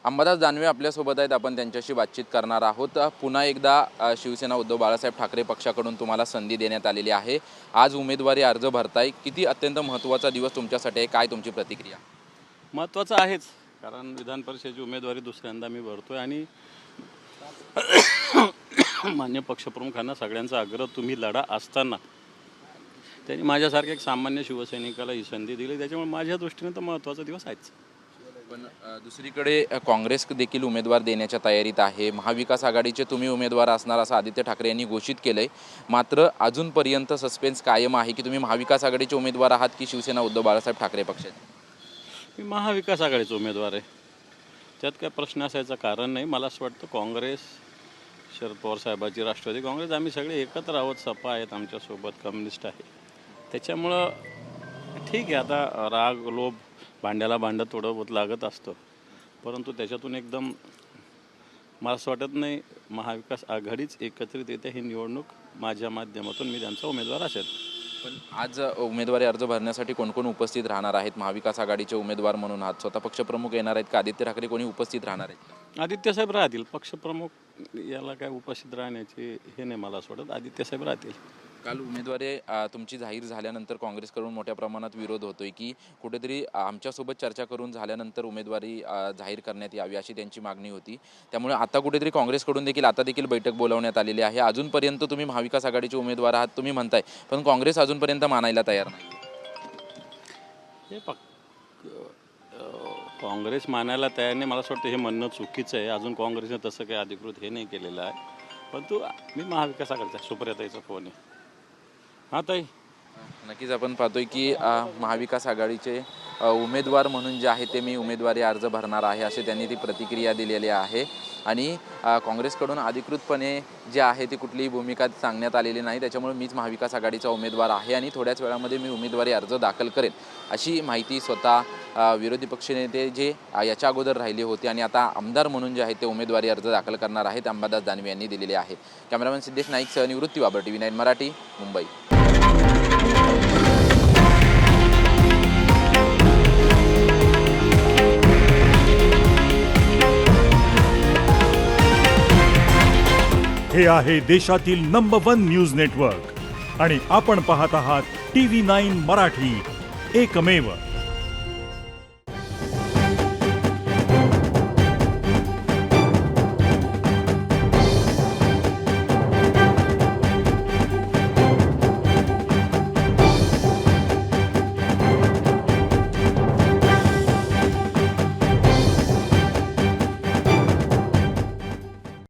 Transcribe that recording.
अंबादास दानवे आपल्यासोबत आहेत. आपण त्यांच्याशी बातचीत करणार आहोत. पुन्हा एकदा शिवसेना उद्धव बाळासाहेब ठाकरे पक्षाकडून तुम्हाला संधी देण्यात आलेली आहे. आज उमेदवारी अर्ज भरताय. किती अत्यंत महत्त्वाचा दिवस तुमच्यासाठी आहे, काय तुमची प्रतिक्रिया? महत्त्वाचं आहेच, कारण विधान परिषदेची उमेदवारी दुसऱ्यांदा मी भरतोय आणि मान्य पक्षप्रमुखांना सगळ्यांचा आग्रह, तुम्ही लढा असताना त्यांनी माझ्यासारख्या एक सामान्य शिवसैनिकाला ही संधी दिली, त्याच्यामुळे माझ्या दृष्टीने तर महत्त्वाचा दिवस आहेच. पण दुसरीकडे काँग्रेस देखील उमेदवार देण्याच्या तयारीत आहे. महाविकास आघाडीचे तुम्ही उमेदवार असणार असं आदित्य ठाकरे यांनी घोषित केलंय. मात्र अजूनपर्यंत सस्पेन्स कायम आहे की तुम्ही महाविकास आघाडीचे उमेदवार आहात की शिवसेना उद्धव बाळासाहेब ठाकरे पक्षाचे? मी महाविकास आघाडीचा उमेदवार आहे, त्यात काय प्रश्न असायचं कारण नाही. मला असं वाटतं काँग्रेस, शरद पवार साहेबांची राष्ट्रवादी काँग्रेस, आम्ही सगळे एकत्र आहोत. सपा आहेत आमच्यासोबत, कम्युनिस्ट आहे. त्याच्यामुळं ठीक आहे, आता राग लोभ भांड्याला भांडं थोडं बहुत लागत असतं, परंतु त्याच्यातून एकदम मला असं वाटत नाही महाविकास आघाडीच एकत्रित येते. ही निवडणूक माझ्या माध्यमातून मी त्यांचा उमेदवार असेल. पण आज उमेदवारी अर्ज भरण्यासाठी कोण कोण उपस्थित राहणार आहेत? महाविकास आघाडीचे उमेदवार म्हणून आहात, स्वतः पक्षप्रमुख येणार आहेत का आदित्य ठाकरे कोणी उपस्थित राहणार आहेत? आदित्यसाहेब राहतील. पक्षप्रमुख याला काय उपस्थित राहण्याचे हे नाही मला असं वाटत. आदित्यसाहेब राहतील. काल उमेदवारी तुमची जाहीर झाल्यानंतर काँग्रेसकडून मोठ्या प्रमाणात विरोध होतोय की कुठेतरी आमच्यासोबत चर्चा करून झाल्यानंतर उमेदवारी जाहीर करण्यात यावी अशी त्यांची मागणी होती. त्यामुळे आता कुठेतरी काँग्रेसकडून देखील बैठक बोलावण्यात आलेली आहे. अजूनपर्यंत तुम्ही महाविकास आघाडीचे उमेदवार आहात तुम्ही म्हणताय, पण काँग्रेस अजूनपर्यंत मानायला तयार नाही. हे काँग्रेस मानायला तयार नाही, मला असं वाटतं हे म्हणणं चुकीचं आहे. अजून काँग्रेसने तसं काही अधिकृत हे नाही केलेलं आहे. परंतु मी महाविकास आघाडीचा, सुप्रियाताईचा फोन आहे. हां ताई, नक्कीच आपण पाहतोय की महाविकास आघाडीचे उमेदवार म्हणून जे आहे ते मी उमेदवारी अर्ज भरणार आहे असे त्यांनी ती प्रतिक्रिया दिलेली आहे. आणि काँग्रेसकडून अधिकृतपणे जे आहे ती कुठलीही भूमिका सांगण्यात आलेली नाही. त्याच्यामुळे मीच महाविकास आघाडीचा उमेदवार आहे आणि थोड्याच वेळामध्ये मी उमेदवारी अर्ज दाखल करेन अशी माहिती स्वतः विरोधी पक्षनेते जे याच्या अगोदर राहिले होते आणि आता आमदार म्हणून जे आहे ते उमेदवारी अर्ज दाखल करणार आहेत अंबादास दानवे यांनी दिलेली आहे. कॅमेरामॅन सिद्धेश नाईक सह निवृत्ती बाबर, TV9 मराठी, मुंबई. हे आहे देशातील नंबर 1 न्यूज नेटवर्क आणि आपण पाहत आहात TV9 मराठी, एकमेव.